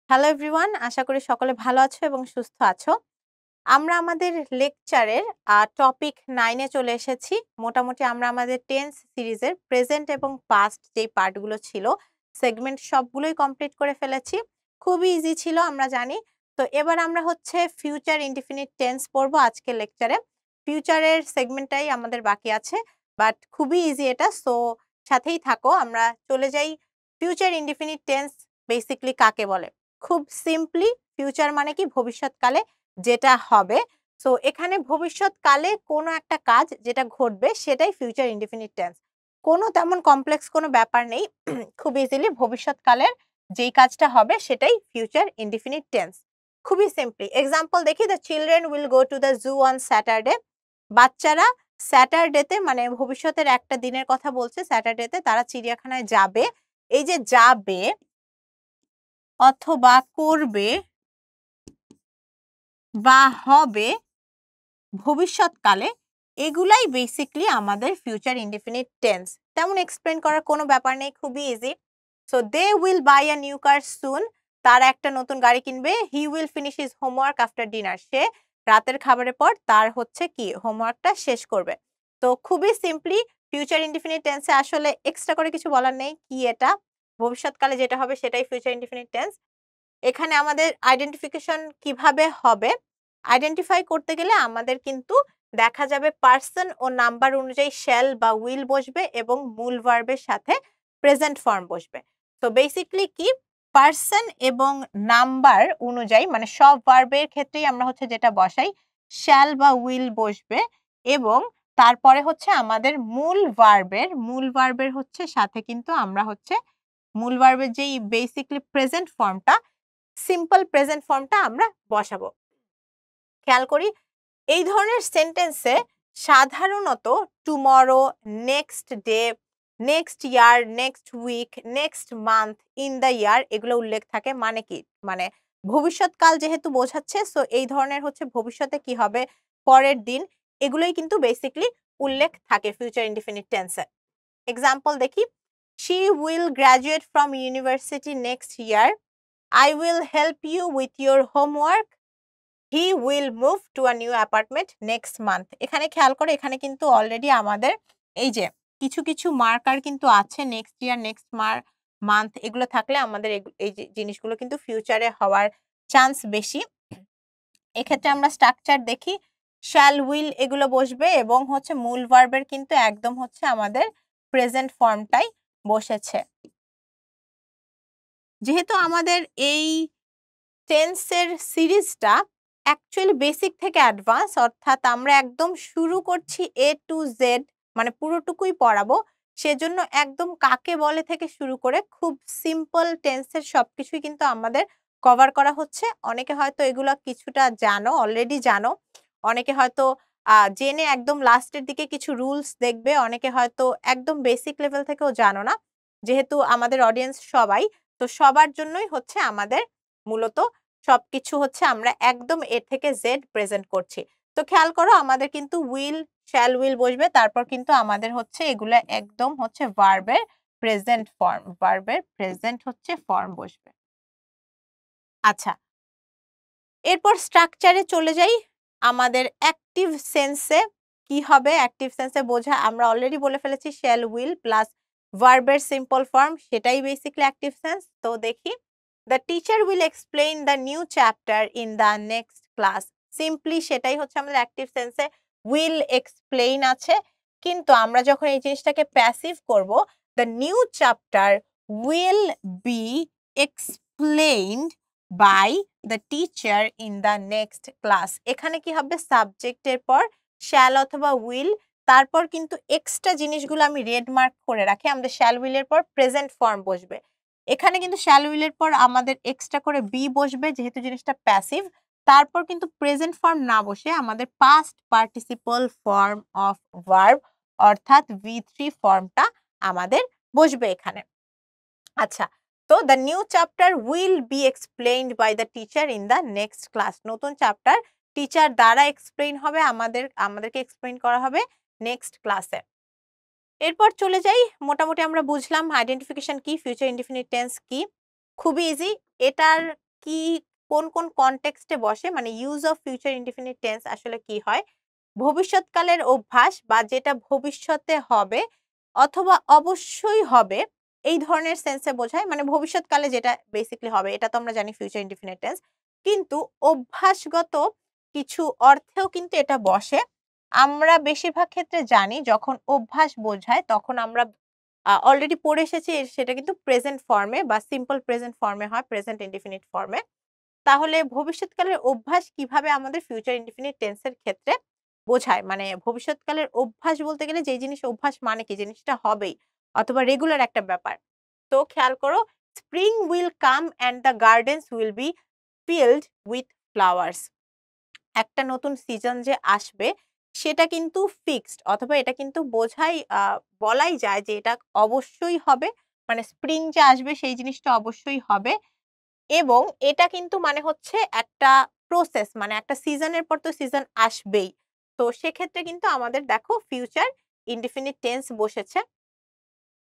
Hello everyone, আশা করি সকলে ভালো আছো এবং সুস্থ আছো। আমরা আমাদের লেকচারের টপিক 9 এ চলে এসেছি। মোটামুটি আমরা আমাদের টেন্স সিরিজের প্রেজেন্ট এবং পাস্ট যেই পার্টগুলো ছিল, সেগমেন্ট সবগুলোই কমপ্লিট করে ফেলেছি। খুবই ইজি ছিল আমরা জানি। তো এবার আমরা হচ্ছে ফিউচার ইনডিফিনিট টেন্স পড়বো আজকের লেকচারে। ফিউচারের সেগমেন্টটাই আমাদের বাকি আছে, বাট খুবই ইজি এটা। সো সাথেই থাকো, আমরা চলে যাই। ফিউচার ইনডিফিনিট টেন্স বেসিক্যালি কাকে বলে? খুব সিম্পলি ফিউচার মানে কি? ভবিষ্যৎকালে যেটা হবে। সো এখানে ভবিষ্যৎকালে কোনো একটা কাজ যেটা ঘটবে সেটাই ফিউচার ইনডিফিনিট টেন্স। কোনো তেমন কমপ্লেক্স কোনো ব্যাপার নেই। খুব ইজিলি ভবিষ্যৎকালের যেই কাজটা হবে সেটাই ফিউচার ইনডিফিনিট টেন্স। খুবই সিম্পলি এক্সাম্পল দেখি, the children will go to the zoo on Saturday. বাচ্চারা স্যাটারডেতে, মানে ভবিষ্যতের একটা দিনের কথা বলছে, স্যাটারডেতে তারা চিড়িয়াখানায় যাবে। এই যে যাবে অথবা করবে বা হবে ভবিষ্যৎকালে, এগুলাই বেসিক্যালি আমাদের ফিউচার ইনডিফিনিট টেন্স। তেমন এক্সপ্লেন করার কোনো ব্যাপার নেই, খুবই easy. So they will buy a new car soon. তারা একটা নতুন গাড়ি কিনবে। He will finish his homework after dinner. সে রাতের খাবারের পর তার হচ্ছে কি হোমওয়ার্কটা শেষ করবে। তো খুবই সিম্পলি ফিউচার ইনডিফিনিট টেন্সে আসলে এক্সট্রা করে কিছু বলার নেই। কি এটা? ভবিষ্যৎকালে যেটা হবে সেটাই ফিউচার ইনডিফিনিট টেন্স। এখানে আমাদের আইডেন্টিফিকেশন কিভাবে হবে? আইডেন্টিফাই করতে গেলে আমাদের কিন্তু দেখা যাবে পারসন ও নাম্বার অনুযায়ী শ্যাল বা উইল বসবে এবং মূল ভার্বের সাথে প্রেজেন্ট ফর্ম বসবে। তো বেসিক্যালি কি, পারসন এবং নাম্বার অনুযায়ী, মানে সব ভার্বের ক্ষেত্রেই আমরা হচ্ছে যেটা বসাই, শ্যাল বা উইল বসবে এবং তারপরে হচ্ছে আমাদের মূল ভার্বের হচ্ছে সাথে কিন্তু আমরা হচ্ছে মূল ভার্বের যেই বেসিক্যালি প্রেজেন্ট ফর্মটা, সিম্পল প্রেজেন্ট ফর্মটা আমরা বসাবো। খেয়াল করি, এই ধরনের সেন্টেন্সে সাধারণত tomorrow, next day, next year, next week, next month, in the year এগুলো উল্লেখ থাকে। মানে কি? মানে ভবিষ্যৎকাল যেহেতু বোঝাচ্ছে, সো এই ধরনের হচ্ছে ভবিষ্যতে কি হবে, পরের দিন, এগুলোই কিন্তু বেসিক্যালি উল্লেখ থাকে ফিউচার ইনডিফিনিট টেন্সে। এক্সাম্পল দেখি, she will graduate from university next year. I will help you with your homework. He will move to a new apartment next month. এখানে খেয়াল করে, এখানে কিন্তু অলরেডি আমাদের এই যে কিছু কিছু মার্কার কিন্তু আছে, নেক্সট ইয়ার, নেক্সট মান্থ, এগুলো থাকলে আমাদের এই যে জিনিসগুলো কিন্তু ফিউচারে হওয়ার চান্স বেশি। এক্ষেত্রে আমরা স্ট্রাকচার দেখি, শ্যাল, উইল এগুলো বসবে এবং হচ্ছে মূল ভার্বের কিন্তু একদম হচ্ছে আমাদের প্রেজেন্ট ফর্মটাই বসেছে। যেহেতু আমাদের এই টেন্সের সিরিজটা অ্যাকচুয়ালি বেসিক থেকে অ্যাডভান্স, অর্থাৎ আমরা একদম শুরু করছি এ টু জেড, মানে পুরোটুকুই পড়াবো। সেজন্য একদম কাকে বলে থেকে শুরু করে খুব সিম্পল টেন্সের সবকিছুই কিন্তু আমাদের কভার করা হচ্ছে। অনেকে হয়তো এগুলো কিছুটা জানো, অলরেডি জানো। অনেকে হয়তো জেনে একদম লাস্টের দিকে কিছু রুলস দেখবে। অনেকে হয়তো একদম বেসিক লেভেল থেকেও জানো না। যেহেতু আমাদের অডিয়েন্স সবাই, তো সবার জন্যই হচ্ছে আমাদের মূলত সবকিছু হচ্ছে আমরা একদম এ থেকে জেড প্রেজেন্ট করছি। তো খেয়াল করো, আমাদের কিন্তু উইল, শ্যাল, উইল বসবে, তারপর কিন্তু আমাদের হচ্ছে এগুলো একদম হচ্ছে ভার্বের প্রেজেন্ট হচ্ছে ফর্ম বসবে। আচ্ছা, এরপর স্ট্রাকচারে চলে যাই। আমাদের অ্যাক্টিভ সেন্সে কি হবে? অ্যাক্টিভ সেন্সে বোঝা আমরা অলরেডি বলে ফেলেছি, শ্যাল, উইল প্লাস ভার্বের সিম্পল ফর্ম, সেটাই বেসিক্যালি অ্যাক্টিভ সেন্স। তো দেখি, the teacher will explain the new chapter in the next class. Simply সেটাই হচ্ছে আমাদের অ্যাক্টিভ সেন্সে উইল এক্সপ্লেইন আছে, কিন্তু আমরা যখন এই জিনিসটাকে প্যাসিভ করব, the new chapter will be explained by the teacher in the next class. এখানে কি হবে? সাবজেক্টের পর শ্যাল অথবা উইল, তারপর কিন্তু এক্সট্রা জিনিসগুলো আমি রেড মার্ক করে রাখি। আমাদের শ্যাল, উইলের পর প্রেজেন্ট ফর্ম বসবে। এখানে কিন্তু শ্যাল, উইলের পর আমাদের এক্সট্রা করে বি বসবে, যেহেতু জিনিসটা প্যাসিভ। তারপর কিন্তু প্রেজেন্ট ফর্ম না বসে আমাদের past participle form of verb, অর্থাৎ V3 ফর্মটা আমাদের বসবে এখানে। আচ্ছা, তো the new chapter will be explained by the teacher in the next class. নতুন চ্যাপ্টার টিচার দ্বারা এক্সপ্লেইন হবে, আমাদেরকে এক্সপ্লেইন করা হবে নেক্সট ক্লাসে। এরপর চলে যাই, মোটামুটি আমরা বুঝলাম আইডেন্টিফিকেশন কি, ফিউচার ইনডিফিনিট টেন্স কি। খুবই ইজি। এটার কি কোন কোন কনটেক্সটে বসে, মানে use of future indefinite tense আসলে কি হয়? ভবিষ্যৎকালের অভ্যাস বা যেটা ভবিষ্যতে হবে অথবা অবশ্যই হবে, এই ধরনের সেন্সে বোঝায়। মানে ভবিষ্যৎকালে যেটা বেসিক্যালি হবে এটা তো আমরা জানি ফিউচার ইনডিফিনিট টেন্স। কিন্তু অভ্যাসগত কিছু অর্থেও কিন্তু এটা বসে। আমরা বেশিরভাগ ক্ষেত্রে জানি যখন অভ্যাস বোঝায় তখন আমরা অলরেডি পড়ে এসেছি, সেটা কিন্তু প্রেজেন্ট ফর্মে বা সিম্পল প্রেজেন্ট ফর্মে হয়, প্রেজেন্ট ইনডিফিনিট ফর্মে। তাহলে ভবিষ্যৎকালের অভ্যাস কিভাবে আমাদের ফিউচার ইনডিফিনিট টেন্স এর ক্ষেত্রে বোঝায়? মানে ভবিষ্যৎকালের অভ্যাস বলতে গেলে যেই জিনিস অভ্যাস মানে কি? জিনিসটা হবেই অথবা রেগুলার একটা ব্যাপার। তো খেয়াল করো, spring will come and the gardens will be filled with flowers. একটা নতুন সিজন যে আসবে সেটা কিন্তু ফিক্সড, অথবা এটা কিন্তু বলাই যায় যে এটা অবশ্যই হবে। মানে স্প্রিং যে আসবে সেই জিনিসটা অবশ্যই হবে। এবং এটা কিন্তু মানে হচ্ছে একটা প্রসেস, মানে একটা সিজনের পর তো সিজন আসবেই। তো সেক্ষেত্রে কিন্তু আমাদের দেখো ফিউচার ইনডিফিনিট টেন্স বসেছে।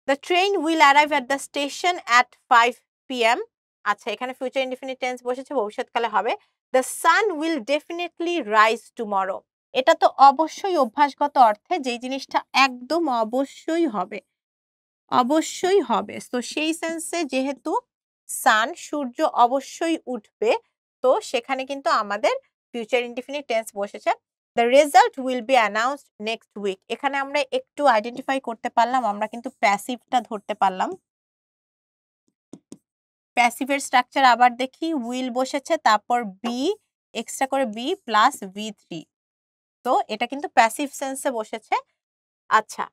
The train will arrive at the station at 5 p.m. আচ্ছা, এখানে ফিউচার ইনডিফিনিট টেন্স বসেছে, ভবিষ্যৎকালে হবে। The sun will definitely rise tomorrow. এটা তো অবশ্যই অভ্যাসগত অর্থে যেই জিনিসটা একদম অবশ্যই হবে। অবশ্যই হবে। তো সেই সেন্সে যেহেতু সূর্য অবশ্যই উঠবে, তো সেখানে কিন্তু আমাদের ফিউচার ইনডিফিনিট টেন্স বসেছে। The result will be announced next week. এখানে আমরা একটু আইডেন্টিফাই করতে পারলাম, আমরা কিন্তু প্যাসিভটা ধরতে পারলাম। প্যাসিভের স্ট্রাকচার আবার দেখি, উইল বসেছে, তারপর বি, এক্সট্রা করে বি প্লাস V3। তো এটা কিন্তু প্যাসিভ সেন্সে বসেছে। আচ্ছা,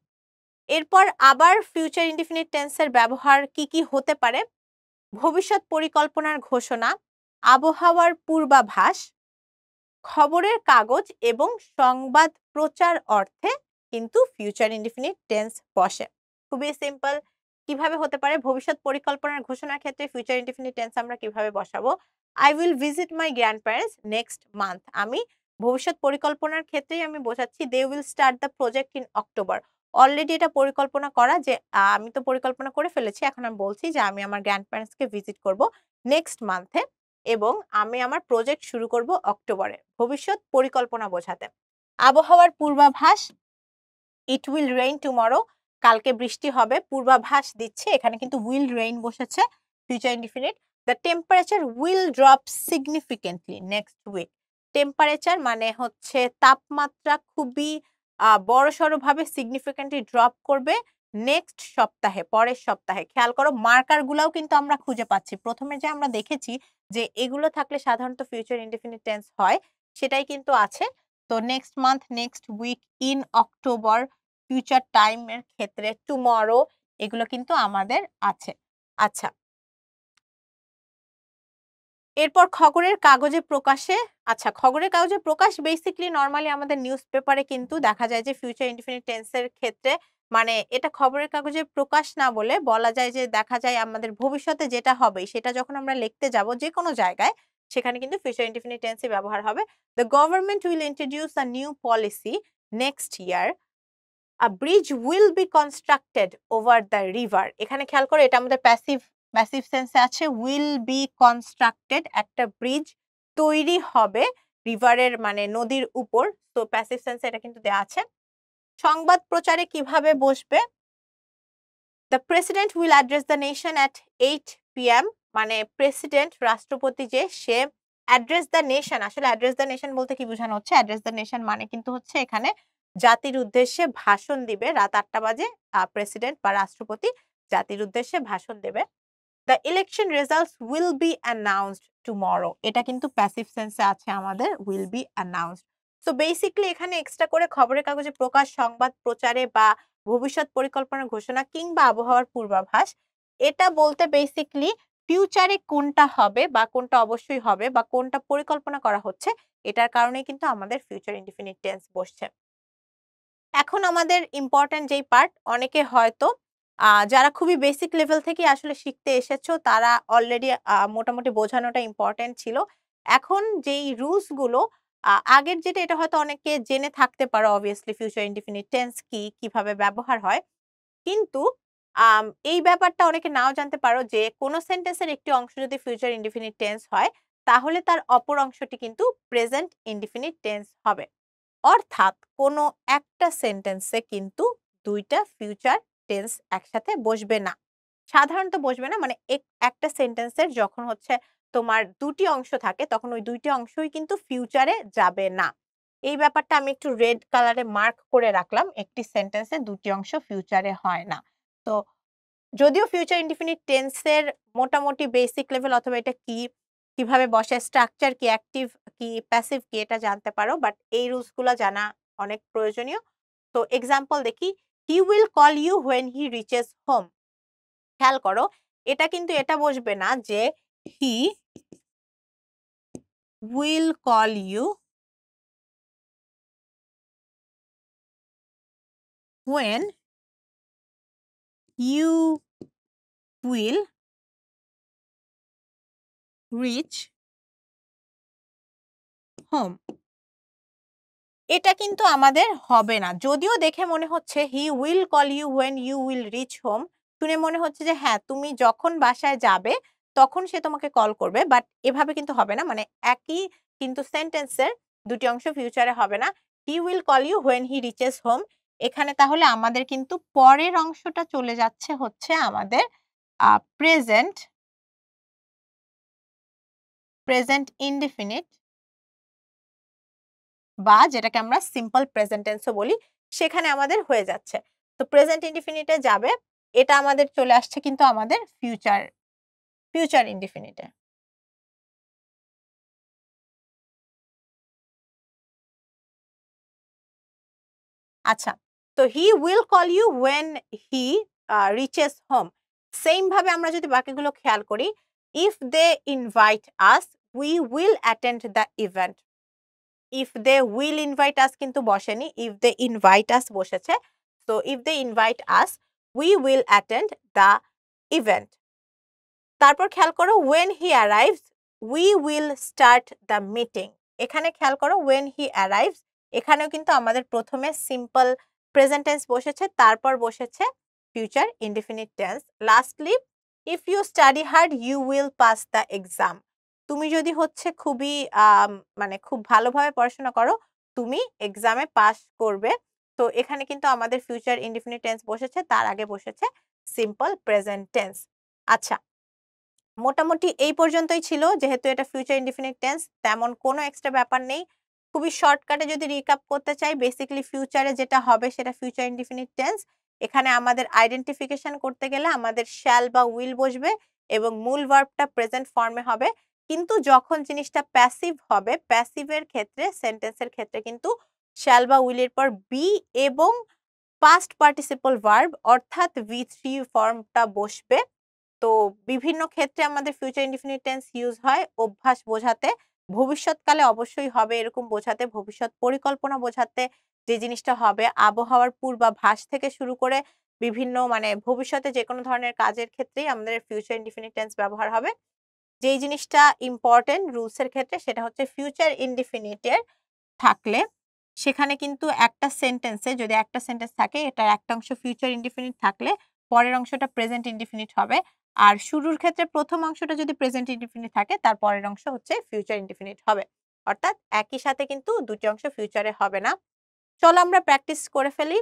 এরপর আবার ফিউচার ইনডিফিনিট টেন্সের ব্যবহার কি কি হতে পারে? ভবিষ্যৎ পরিকল্পনার ঘোষণা, আবহাওয়ার পূর্বাভাস, খবরের কাগজ এবং সংবাদ প্রচার অর্থে কিন্তু ফিউচার ইনডিফিনিট টেন্স বসে। খুবই সিম্পল। কিভাবে হতে পারে? ভবিষ্যৎ পরিকল্পনার ঘোষণার ক্ষেত্রে ফিউচার ইনডিফিনিট টেন্স আমরা কিভাবে বসাবো? I will visit my grandparents next month. আমি ভবিষ্যৎ পরিকল্পনার ক্ষেত্রেই আমি বোঝাচ্ছি they will start the project in October. Already এটা পরিকল্পনা করা যে আমি তো পরিকল্পনা করে ফেলেছি। এখন আমি বলছি যে আমি আমার গ্র্যান্ডপ্যারেন্টস কে ভিজিট করব নেক্সট মান্থে এবং আমি আমার প্রজেক্ট শুরু করব অক্টোবরে। ভবিষ্যৎ পরিকল্পনা বোঝাতে। আবহাওয়ার পূর্বাভাস, ইট উইল রেইন টুমরো। কালকে বৃষ্টি হবে, পূর্বাভাস দিচ্ছে, এখানে কিন্তু উইল রেইন বসেছে, future indefinite. The temperature will drop significantly next week. Temperature মানে হচ্ছে তাপমাত্রা খুবই বড়সড় ভাবে সিগনিফিকেন্টলি ড্রপ করবে নেক্সট সপ্তাহে, পরের সপ্তাহে। খেয়াল করো, মার্কার গুলাও কিন্তু আমরা খুঁজে পাচ্ছি। প্রথমে যে আমরা দেখেছি যে এগুলো থাকলে সাধারণত ফিউচার ইনডিফিনিট টেন্স হয়, সেটাই কিন্তু আছে। তো next month, next week, in October, future time এর ক্ষেত্রে টুমরো, এগুলো কিন্তু আমাদের আছে। আচ্ছা, এরপর খবরের কাগজে প্রকাশে। আচ্ছা, খবরের কাগজে প্রকাশ বেসিক্যালি নরমালি আমাদের নিউজ পেপারে কিন্তু দেখা যায় যে ফিউচার ইনডিফিনিট টেন্স এর ক্ষেত্রে মানে এটা খবরের কাগজে প্রকাশ না বলে বলা যায় যে দেখা যায় আমাদের ভবিষ্যতে যেটা হবে সেটা যখন আমরা লিখতে যাব যেকোনো জায়গায়, সেখানে কিন্তু ফিউচার ইনডিফিনিট টেন্স এর ব্যবহার হবে। The government will introduce a new policy next year. A bridge will be constructed over the river. এখানে খেয়াল করে এটা আমাদের প্যাসিভ সেন্সে আছে। উইল বি কনস্ট্রাক্টেড, একটা ব্রিজ তৈরি হবে রিভারের মানে নদীর উপর। তো প্যাসিভ সেন্সে এটা কিন্তু দেয়া আছে। সংবাদ প্রচারে কিভাবে বসবে? The president will address the nation at 8 p.m. মানে প্রেসিডেন্ট, রাষ্ট্রপতি যে সে অ্যাড্রেস দ্য নেশন, আসলে অ্যাড্রেস দ্য নেশন বলতে কি বোঝানো হচ্ছে? অ্যাড্রেস দ্য নেশন মানে কিন্তু হচ্ছে এখানে জাতির উদ্দেশ্যে ভাষণ দিবে। রাত 8টা বাজে প্রেসিডেন্ট বা রাষ্ট্রপতি জাতির উদ্দেশ্যে ভাষণ দেবে। The election results will be announced tomorrow. এটা কিন্তু প্যাসিভ সেন্সে আছে আমাদের, will be announced. So basically এখানে এক্সট্রা করে খবরের কাগজে প্রকাশ, সংবাদ প্রচারে বা ভবিষ্যৎ পরিকল্পনার ঘোষণা কিংবা আবহাওয়ার পূর্বাভাস, এটা বলতে বেসিক্যালি ফিউচারে কোনটা হবে বা কোনটা অবশ্যই হবে বা কোনটা পরিকল্পনা করা হচ্ছে, এটার কারণে কিন্তু আমাদের ফিউচার ইনডিফিনিট টেন্স বসছে। এখন আমাদের ইম্পোর্টেন্ট যেই পার্ট, অনেকে হয়তো যারা খুবই বেসিক লেভেল থেকে আসলে শিখতে এসেছো তারা অলরেডি মোটামুটি বোঝানোটা ইম্পোর্টেন্ট ছিল। এখন যেই রুলস গুলো আগের যেটা এটা হয়তো অনেকে জেনে থাকতে পারো, অবভিয়াসলি ফিউচার ইনডিফিনিট টেন্স কি, কিভাবে ব্যবহার হয়। কিন্তু এই ব্যাপারটা অনেকে নাও জানতে পারো যে কোন সেন্টেন্সের একটি অংশ যদি ফিউচার ইনডিফিনিট টেন্স হয় তাহলে তার অপর অংশটি কিন্তু প্রেজেন্ট ইনডিফিনিট টেন্স হবে। অর্থাৎ কোন একটা সেন্টেন্সে কিন্তু ২ টা ফিউচার টেন্স একসাথে বসবে না। সাধারণত বসবে না মানে একটা সেন্টেন্সের যখন হচ্ছে তোমার ২ টি অংশ থাকে তখন ওই ২ টি অংশই কিন্তু ফিউচারে যাবে না। এই ব্যাপারটা আমি একটু রেড কালারে মার্ক করে রাখলাম। একটি সেন্টেন্সে ২ টি অংশ ফিউচারে হয় না। তো যদিও ফিউচার ইনডিফিনিট টেন্স এর মোটামুটি বেসিক লেভেল অথবা এটা কি, কিভাবে বসে, স্ট্রাকচার কি, অ্যাক্টিভ কি, প্যাসিভ কি এটা জানতে পারো। বাট এই রুলস গুলা জানা অনেক প্রয়োজনীয়। তো এক্সাম্পল দেখি, "He will call you when he reaches home." খেয়াল করো, এটা কিন্তু এটা বসবে না যে "He will call you when you will reach home." এটা কিন্তু আমাদের হবে না। যদিও দেখে মনে হচ্ছে "He will call you when you will reach home." শুনে মনে হচ্ছে যে হ্যাঁ, তুমি যখন বাসায় যাবে তখন সে তোমাকে কল করবে। বাট এভাবে কিন্তু হবে না। মানে একই কিন্তু সেন্টেন্সের ২ টি অংশ ফিউচারে হবে না। "He will call you when he reaches home." এখানে তাহলে আমাদের কিন্তু পরের অংশটা চলে যাচ্ছে হচ্ছে আমাদের প্রেজেন্ট, প্রেজেন্ট ইনডেফিনিট বা যেটাকে আমরা সিম্পল প্রেজেন্ট টেন্স ও বলি, সেখানে আমাদের হয়ে যাচ্ছে। তো প্রেজেন্ট ইনডিফিনিট এ যাবে। এটা আমাদের চলে আসছে কিন্তু আমাদের ফিউচার, ফিউচার ইনডিফিনিট এ। আচ্ছা। তো he will call you when he reaches home। Same ভাবে আমরা যদি বাকিগুলো খেয়াল করি, if they invite us, we will attend the event। if they will invite us কিন্তু বসেনি, if they invite us বসেছে। So if they invite us, we will attend the event। তারপর খেয়াল করো when he arrives, we will start the meeting। এখানে খেয়াল করো when he arrives, এখানেও কিন্তু আমাদের প্রথমে সিম্পল প্রেজেন্ট টেন্স বসেছে, তারপর বসেছে future indefinite tense. Lastly, if you study hard, you will pass the exam। তুমি যদি হচ্ছে খুবই মানে খুব ভালোভাবে পড়াশোনা করো, তুমি এক্সামে পাস করবে। তো এখানে কিন্তু আমাদের ফিউচার ইনডেফিনিট টেন্স বসেছে, তার আগে বসেছে সিম্পল প্রেজেন্ট টেন্স। আচ্ছা, মোটামুটি এই পর্যন্তই ছিল। যেহেতু এটা ফিউচার ইনডিফিনিট টেন্স, তেমন কোনো এক্সট্রা ব্যাপার নেই। খুবই শর্টকাটে যদি রিক্যাপ করতে চাই, বেসিক্যালি ফিউচারে যেটা হবে সেটা ফিউচার ইনডিফিনিট টেন্স। এখানে আমাদের আইডেন্টিফিকেশন করতে গেলে আমাদের শ্যাল বা উইল বসবে এবং মূল ভার্বটা প্রেজেন্ট ফর্মে হবে। কিন্তু যখন জিনিসটা প্যাসিভ হবে, প্যাসিভের ক্ষেত্রে, সেন্টেন্সের ক্ষেত্রে কিন্তু শ্যাল বা উইলের পর বি এবং পাস্ট পার্টিসিপল ভার্ব অর্থাৎ V3 ফর্মটা বসবে। তো বিভিন্ন ক্ষেত্রে আমাদের ফিউচার ইনডিফিনিট টেন্স ইউজ হয় অভ্যাস বোঝাতে, ভবিষ্যৎকালে অবশ্যই হবে এরকম বোঝাতে, ভবিষ্যৎ পরিকল্পনা বোঝাতে, যে জিনিসটা হবে আবহাওয়ার পূর্বাভাস থেকে শুরু করে বিভিন্ন মানে ভবিষ্যতে যেকোনো ধরনের কাজের ক্ষেত্রেই আমাদের ফিউচার ইনডিফিনিট টেন্স ব্যবহার হবে। যেই জিনিসটা ইম্পর্টেন্ট রুলস এর ক্ষেত্রে সেটা হচ্ছে ফিউচার ইনডিফিনিট এর থাকলে সেখানে কিন্তু একটা সেন্টেন্সে যদি একটা সেন্টেন্স থাকে এটার একটা অংশ ফিউচার ইনডিফিনিট থাকলে পরের অংশটা প্রেজেন্ট ইনডিফিনিট হবে। আর শুরুর ক্ষেত্রে প্রথম অংশটা যদি প্রেজেন্ট ইনডিফিনিট থাকে তার পরের অংশ হচ্ছে ফিউচার ইনডিফিনিট হবে। অর্থাৎ একই সাথে কিন্তু দুটি অংশ ফিউচারে হবে না। চলো আমরা প্র্যাকটিস করে ফেলি।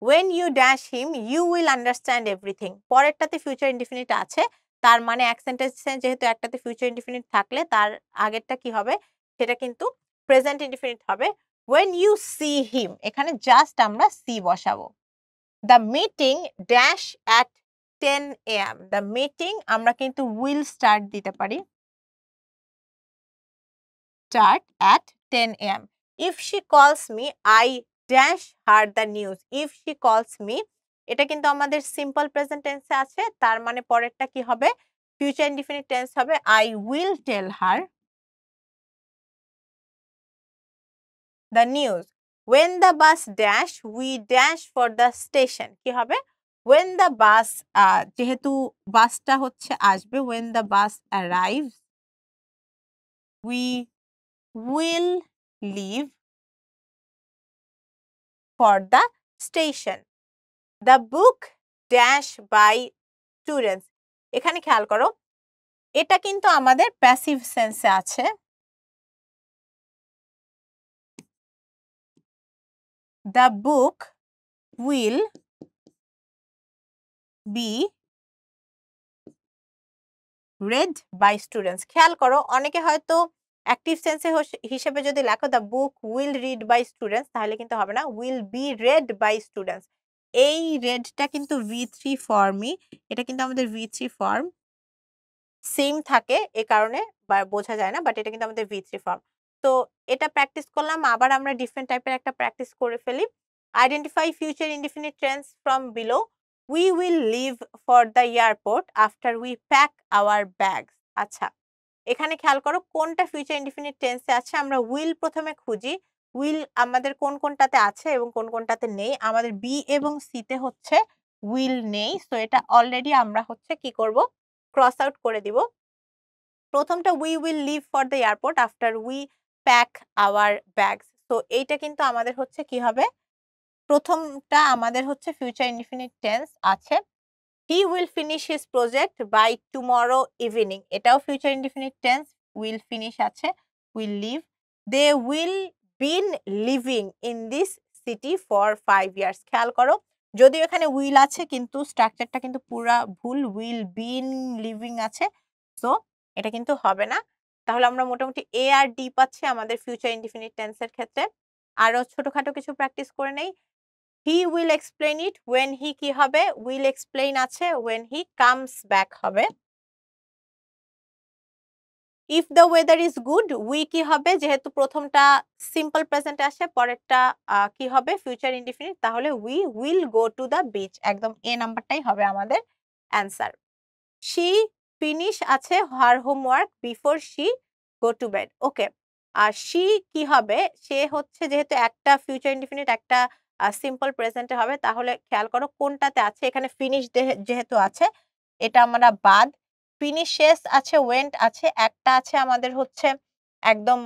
when you dash him you will understand everything। পরেরটাতে ফিউচার ইনডিফিনিট আছে, তার মানে এক সেন্টেন্সে যেহেতু একটাতে ফিউচার ইনডিফিনিট থাকলে তার আগেরটা কি হবে সেটা কিন্তু প্রেজেন্ট ইনডিফিনিট হবে। when you see him এখানে জাস্ট আমরা সি বসাবো। the meeting dash at 10 am। the meeting আমরা কিন্তু will start দিতে পারি, start at 10 am। if she calls me I dash her the news। if she calls me এটা কিন্তু আমাদের সিম্পল প্রেজেন্ট টেন্সে আছে, তার মানে পরেরটা কি হবে ফিউচার ইনডিফিনিট টেন্স হবে I will tell her the news। when the bus dash we dash for the station কি হবে when the bus যেহেতু বাসটা হচ্ছে আসবে when the bus arrives we will leave for the station। the book dash by students. এখানে খেয়াল করো, এটা কিন্তু আমাদের প্যাসিভ সেন্সে আছে। The book will be read by students. খেয়াল করো, অনেকে হয়তো অ্যাক্টিভ সেন্সে হিসেবে যদি লেখো the book will read by students, তাহলে কিন্তু হবে না, will be read by students. এই রেডটা কিন্তু V3 ফর্মই, এটা কিন্তু আমাদের V3 ফর্ম সেম থাকে, এ কারণে বোঝা যায় না, বাট এটা কিন্তু আমাদের V3 ফর্ম। তো এটা প্র্যাকটিস করলাম, আবার আমরা ডিফারেন্ট টাইপের একটা প্র্যাকটিস করে ফেলি। Identify future indefinite tense from below. We will leave for the airport after we pack our bags. আচ্ছা, এখানে খেয়াল করো কোনটা ফিউচার ইনডিফিনিট টেন্সে আছে। আমরা উইল প্রথমে খুঁজি, উইল আমাদের কোন কোনটাতে আছে এবং কোন কোনটাতে নেই। আমাদের বি এবং সিতে হচ্ছে উইল নেই, সো এটা অলরেডি আমরা হচ্ছে কি করব, ক্রস আউট করে দিব। প্রথমটা we will leave for the airport after we pack our bags, তো এইটা কিন্তু আমাদের হচ্ছে কি হবে, প্রথমটা আমাদের হচ্ছে ফিউচার ইনডিফিনিট টেন্স আছে। He will finish his project by tomorrow evening, এটাও future indefinite tense, will finish আছে, will live. They will been living in this city for 5 years. খেয়াল করো, যদিও এখানে উইল আছে কিন্তু স্ট্রাকচারটা কিন্তু পুরা ভুল, উইল বিন লিভিং আছে, সো এটা কিন্তু হবে না। তাহলে আমরা মোটামুটি এ আর ডি পাচ্ছি আমাদের ফিউচার ইনডিফিনিট টেন্সের ক্ষেত্রে। আরো ছোটখাটো কিছু প্র্যাকটিস করে নেই। He will explain it when he কি হবে, উইল এক্সপ্লেইন আছে, ওয়েন হি কামস ব্যাক হবে। If the weather is good, we কি হবে, যেহেতু প্রথমটা সিম্পল প্রেজেন্টে আসে, পরেরটা কি হবে ফিউচার ইনডিফিনিট, তাহলে we will go to the beach, একদম এ নাম্বারটাই হবে আমাদের অ্যান্সার। শি ফিনিশ আছে her homework before she go to bed. Okay, আর শি কি হবে, সে হচ্ছে যেহেতু একটা ফিউচার ইনডিফিনিট একটা সিম্পল প্রেজেন্টে হবে, তাহলে খেয়াল করো কোনটাতে আছে, এখানে ফিনিশ যেহেতু আছে এটা আমরা বাদ। ফিনিশেস আছে, ওয়েন্ট আছে, একটা আছে আমাদের হচ্ছে একদম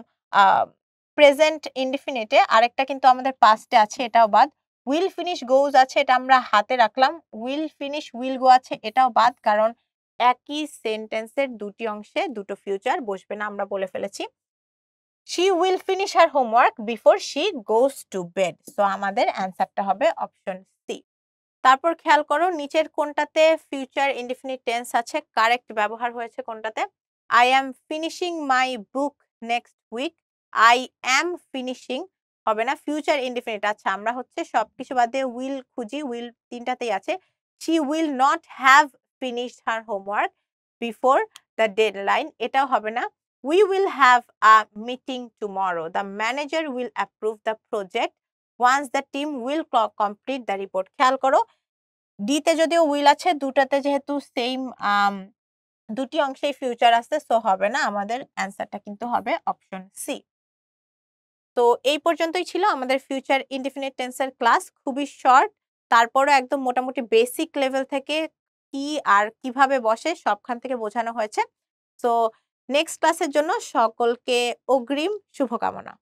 প্রেজেন্ট ইনডিফিনিটে, আরেকটা কিন্তু আমাদের পাস্টে আছে, এটাও বাদ। উইল ফিনিশ গোজ আছে, এটা আমরা হাতে রাখলাম। উইল ফিনিশ উইল গো আছে, এটাও বাদ, কারণ একই সেন্টেন্সের দুটি অংশে দুটো ফিউচার বসবে না, আমরা বলে ফেলেছি। She will finish her homework before she goes to bed, so আমাদের অ্যান্সারটা হবে অপশন সি। তারপর খেয়াল করো নিচের কোনটাতে ফিউচার ইনডিফিনিট টেন্স আছে, কারেক্ট ব্যবহার হয়েছে কোনটাতে। I am finishing my book next week, I am finishing হবে না, ফিউচার ইনডিফিনিট। আচ্ছা, আমরা হচ্ছে সবকিছু বাদ দিয়ে উইল খুঁজি, উইল তিনটাতেই আছে। She will not have finished her homework before the deadline, এটাও হবে না। We will have a meeting tomorrow, the manager will approve the project once the team will complete the report. খেয়াল করো ডিতে যদিও উইল আছে, দুটাতে যেহেতু সেম দুটি অংশেই ফিউচার আছে, সো হবে না, আমাদের অ্যান্সারটা কিন্তু হবে অপশন সি। তো এই পর্যন্তই ছিল আমাদের ফিউচার ইনডিফিনিট টেন্সের ক্লাস, খুবই শর্ট, তারপরও একদম মোটামুটি বেসিক লেভেল থেকে কি আর কিভাবে বসে সবখান থেকে বোঝানো হয়েছে। সো নেক্সট ক্লাসের জন্য সকলকে অগ্রিম শুভকামনা।